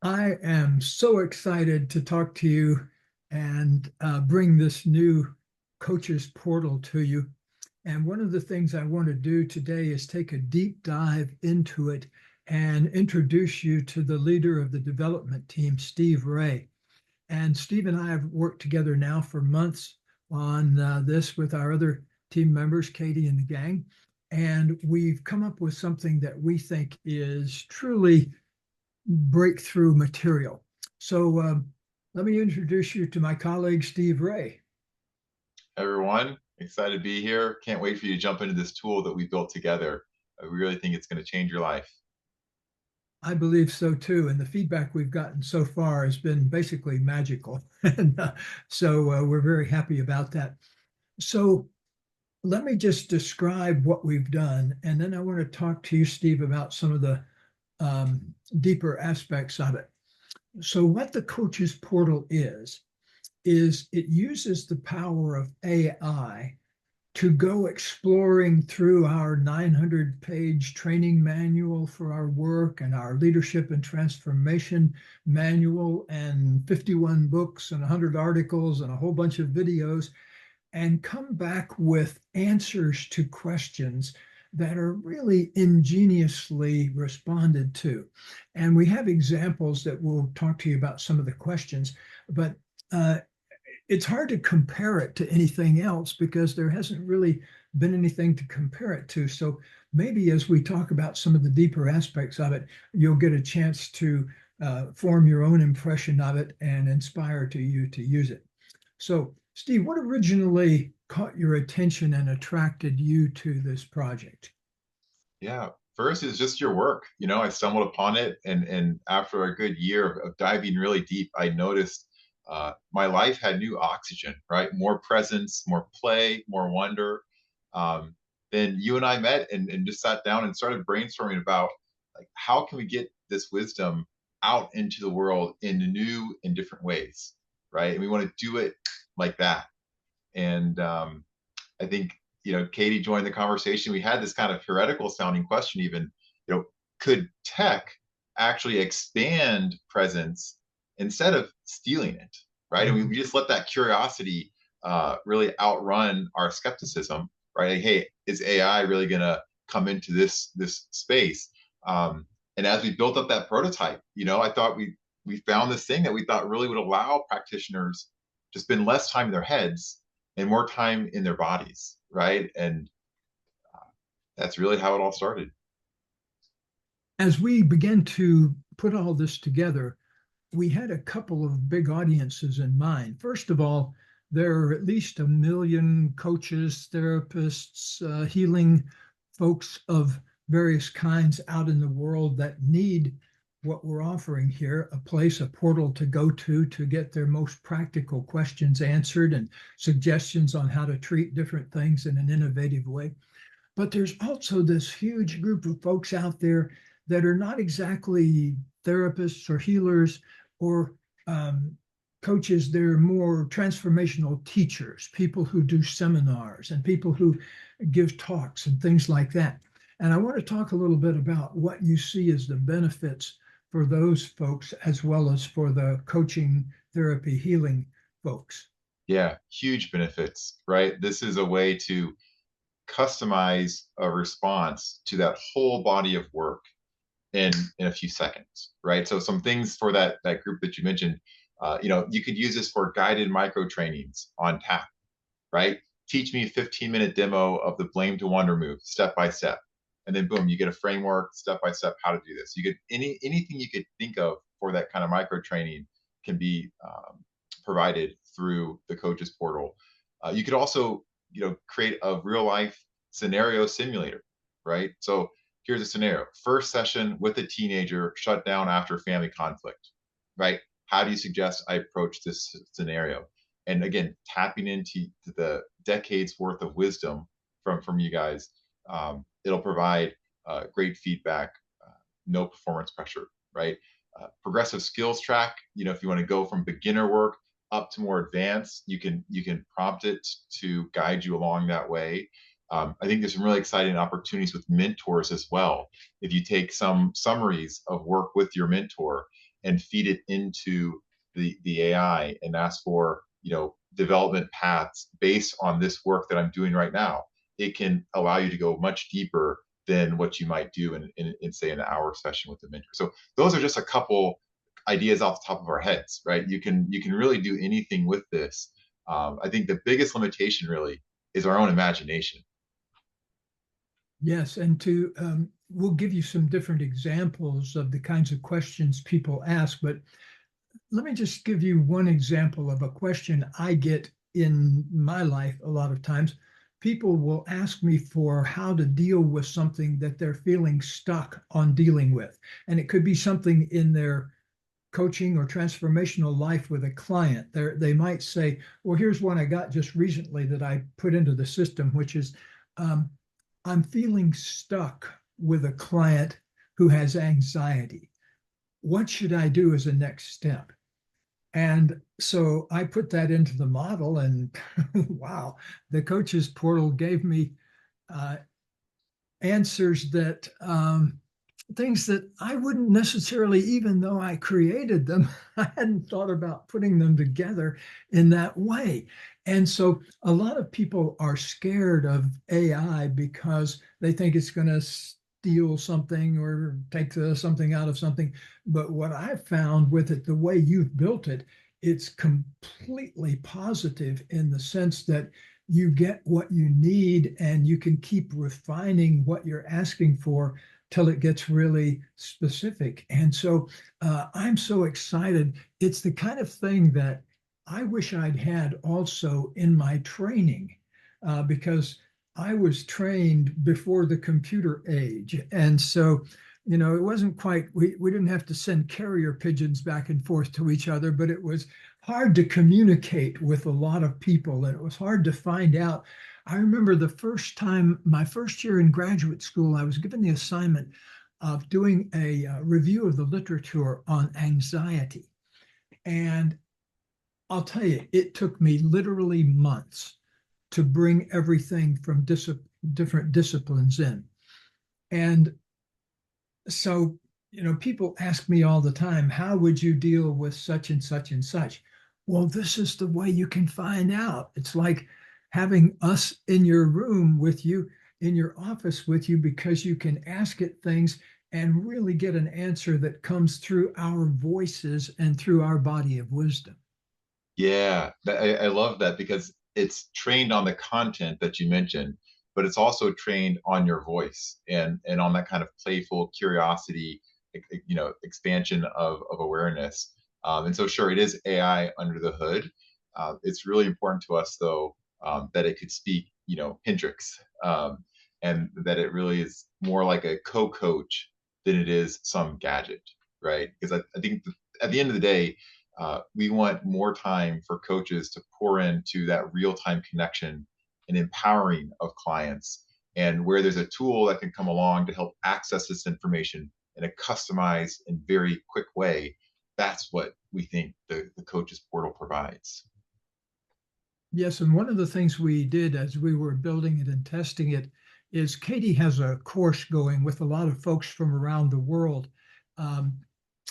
I am so excited to talk to you and bring this new coaches portal to you. And one of the things I want to do today is take a deep dive into it and introduce you to the leader of the development team, Steve Ray. And Steve and I have worked together now for months on this with our other team members, Katie and the gang. And we've come up with something that we think is truly breakthrough material. So let me introduce you to my colleague, Steve Ray. Everyone. Excited to be here. Can't wait for you to jump into this tool that we built together. We really think it's going to change your life. I believe so too. And the feedback we've gotten so far has been basically magical. And so we're very happy about that. So let me just describe what we've done. And then I want to talk to you, Steve, about some of the deeper aspects of it. So, what the Coaches Portal is it uses the power of AI to go exploring through our 900-page training manual for our work and our leadership and transformation manual and 51 books and 100 articles and a whole bunch of videos and come back with answers to questions that are really ingeniously responded to. And we have examples that we'll talk to you about some of the questions, but uh, it's hard to compare it to anything else because there hasn't really been anything to compare it to. So maybe as we talk about some of the deeper aspects of it, you'll get a chance to form your own impression of it and inspire to you to use it. So, Steve, what originally caught your attention and attracted you to this project? Yeah. First is just your work. I stumbled upon it, and after a good year of diving really deep, I noticed my life had new oxygen, right? More presence, more play, more wonder. Um, then you and I met and just sat down and started brainstorming about like how can we get this wisdom out into the world in new and different ways, right? And we want to do it like that. And I think, Katie joined the conversation. We had this kind of heretical sounding question, even, could tech actually expand presence instead of stealing it, right? And we Mhm. just let that curiosity really outrun our skepticism, right? Like, hey, is AI really going to come into this space? Um, and as we built up that prototype, I thought we found this thing that we thought really would allow practitioners to spend less time in their heads and more time in their bodies, right? And that's really how it all started. As we began to put all this together, we had a couple of big audiences in mind. First of all, there are at least 1 million coaches, therapists, healing folks of various kinds out in the world that need what we're offering here, a place, a portal to go to get their most practical questions answered and suggestions on how to treat different things in an innovative way. But there's also this huge group of folks out there that are not exactly therapists or healers or coaches. They're more transformational teachers, people who do seminars and people who give talks and things like that. And I want to talk a little bit about what you see as the benefits for those folks as well as for the coaching, therapy, healing folks. Yeah, huge benefits, right? This is a way to customize a response to that whole body of work in a few seconds, right? So some things for that group that you mentioned, you could use this for guided micro trainings on tap, right? Teach me a 15-minute demo of the blame to wonder move step by step. And then boom, you get a framework step by step how to do this. You get anything you could think of for that kind of micro training can be provided through the coaches portal. You could also, create a real life scenario simulator, right? So here's a scenario. First session with a teenager shut down after family conflict, right? How do you suggest I approach this scenario? And again, tapping into the decades worth of wisdom from you guys, it'll provide great feedback, no performance pressure, right? Progressive skills track. If you want to go from beginner work up to more advanced, you can prompt it to guide you along that way. I think there's some really exciting opportunities with mentors as well. If you take some summaries of work with your mentor, and feed it into the AI and ask for, development paths based on this work that I'm doing right now, it can allow you to go much deeper than what you might do in say an hour session with the mentor. So those are just a couple ideas off the top of our heads, right? You can really do anything with this. I think the biggest limitation really is our own imagination. Yes, and we'll give you some different examples of the kinds of questions people ask, but let me just give you one example of a question I get in my life a lot of times. People will ask me for how to deal with something that they're feeling stuck on dealing with. And it could be something in their coaching or transformational life with a client. They might say, well, here's one I got just recently that I put into the system, which is um, I'm feeling stuck with a client who has anxiety. What should I do as a next step? And so I put that into the model, and wow, the coaches portal gave me uh, answers that things that I wouldn't necessarily, even though I created them, I hadn't thought about putting them together in that way. And so a lot of people are scared of AI because they think it's going to steal something or take something out of something. But what I've found with it, the way you've built it, it's completely positive in the sense that you get what you need and you can keep refining what you're asking for till it gets really specific. And so I'm so excited. It's the kind of thing that I wish I'd had also in my training because I was trained before the computer age. And so, it wasn't quite, we didn't have to send carrier pigeons back and forth to each other, but it was hard to communicate with a lot of people. And it was hard to find out. I remember the first time, my first year in graduate school, I was given the assignment of doing a review of the literature on anxiety. And I'll tell you, it took me literally months to bring everything from different disciplines in. And so, people ask me all the time, how would you deal with such and such and such? Well, this is the way you can find out. It's like having us in your room with you, in your office with you, because you can ask it things and really get an answer that comes through our voices and through our body of wisdom. Yeah, I love that because it's trained on the content that you mentioned, but it's also trained on your voice and on that kind of playful curiosity, expansion of awareness. And so, sure, it is AI under the hood. It's really important to us, though, that it could speak, Hendrix, and that it really is more like a co-coach than it is some gadget, right? Because I think at the end of the day, we want more time for coaches to pour into that real time connection and empowering of clients. And where there's a tool that can come along to help access this information in a customized and very quick way, that's what we think the coaches portal provides. Yes, and one of the things we did as we were building it and testing it is Katie has a course going with a lot of folks from around the world um,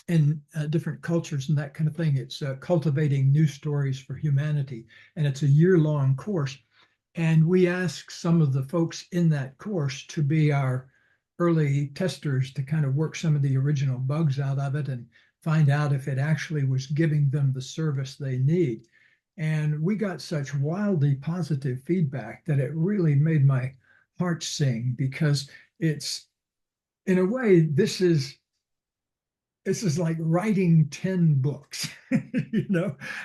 in different cultures and that kind of thing. It's Cultivating New Stories for Humanity, and it's a year-long course. And we asked some of the folks in that course to be our early testers to kind of work some of the original bugs out of it and find out if it actually was giving them the service they need. And we got such wildly positive feedback that it really made my heart sing because it's, in a way, this is like writing 10 books,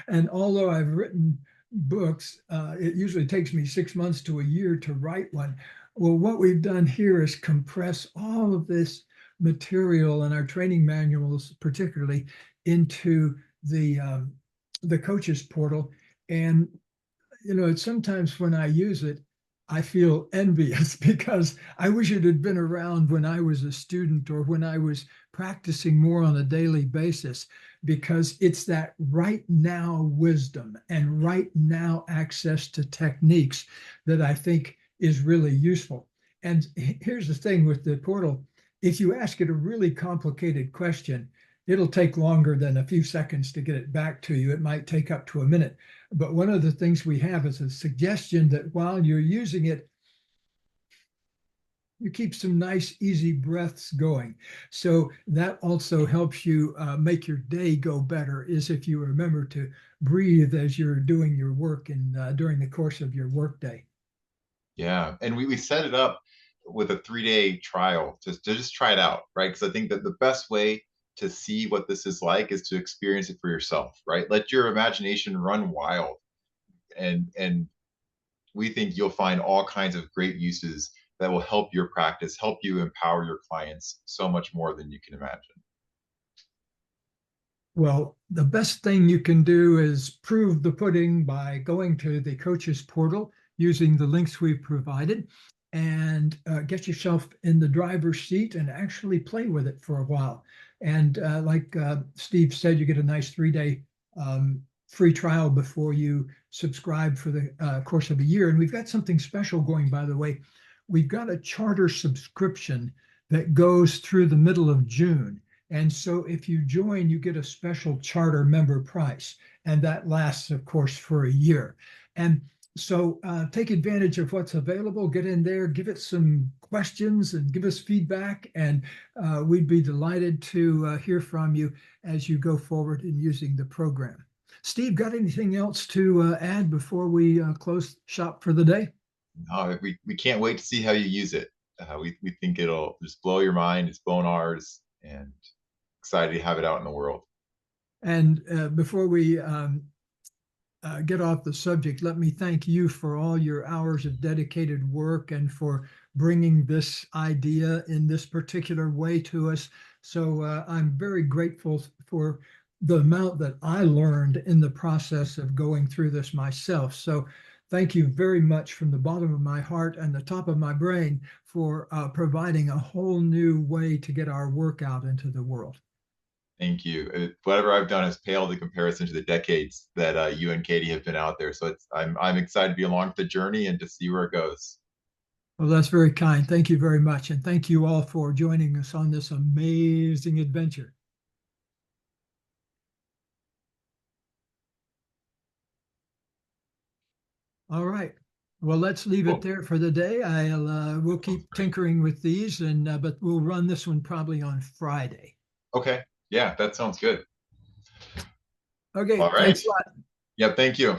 And although I've written books, it usually takes me 6 months to a year to write one. Well, what we've done here is compress all of this material and our training manuals, particularly, into the coaches portal. And it's sometimes when I use it, I feel envious because I wish it had been around when I was a student or when I was practicing more on a daily basis, because it's that right now wisdom and right now access to techniques that I think is really useful. And here's the thing with the portal, if you ask it a really complicated question, it'll take longer than a few seconds to get it back to you. It might take up to a minute. But one of the things we have is a suggestion that while you're using it, you keep some nice, easy breaths going. So that also helps you make your day go better, is if you remember to breathe as you're doing your work and during the course of your workday. Yeah, and we set it up with a 3-day trial to just try it out, right? Because I think that the best way to see what this is like is to experience it for yourself, right? Let your imagination run wild, and we think you'll find all kinds of great uses that will help your practice, help you empower your clients so much more than you can imagine. Well, the best thing you can do is prove the pudding by going to the coaches portal using the links we've provided and get yourself in the driver's seat and actually play with it for a while. And like Steve said, you get a nice 3-day free trial before you subscribe for the course of a year. And we've got something special going, by the way. We've got a charter subscription that goes through the middle of June. And so if you join, you get a special charter member price. And that lasts, of course, for a year. And so take advantage of what's available, get in there, give it some questions and give us feedback. And we'd be delighted to hear from you as you go forward in using the program. Steve, got anything else to add before we close shop for the day? No, we can't wait to see how you use it. We think it'll just blow your mind. It's blown ours, and excited to have it out in the world. And before we get off the subject, let me thank you for all your hours of dedicated work and for bringing this idea in this particular way to us. So I'm very grateful for the amount that I learned in the process of going through this myself. So thank you very much from the bottom of my heart and the top of my brain for providing a whole new way to get our work out into the world. Thank you. Whatever I've done has paled in comparison to the decades that you and Katie have been out there. So I'm excited to be along the journey and to see where it goes. Well, that's very kind. Thank you very much. And thank you all for joining us on this amazing adventure. All right. Well, let's leave it Cool. there for the day. We'll keep tinkering with these, and but we'll run this one probably on Friday. Okay. Yeah, that sounds good. Okay. All right. Thanks a lot. Yeah, thank you.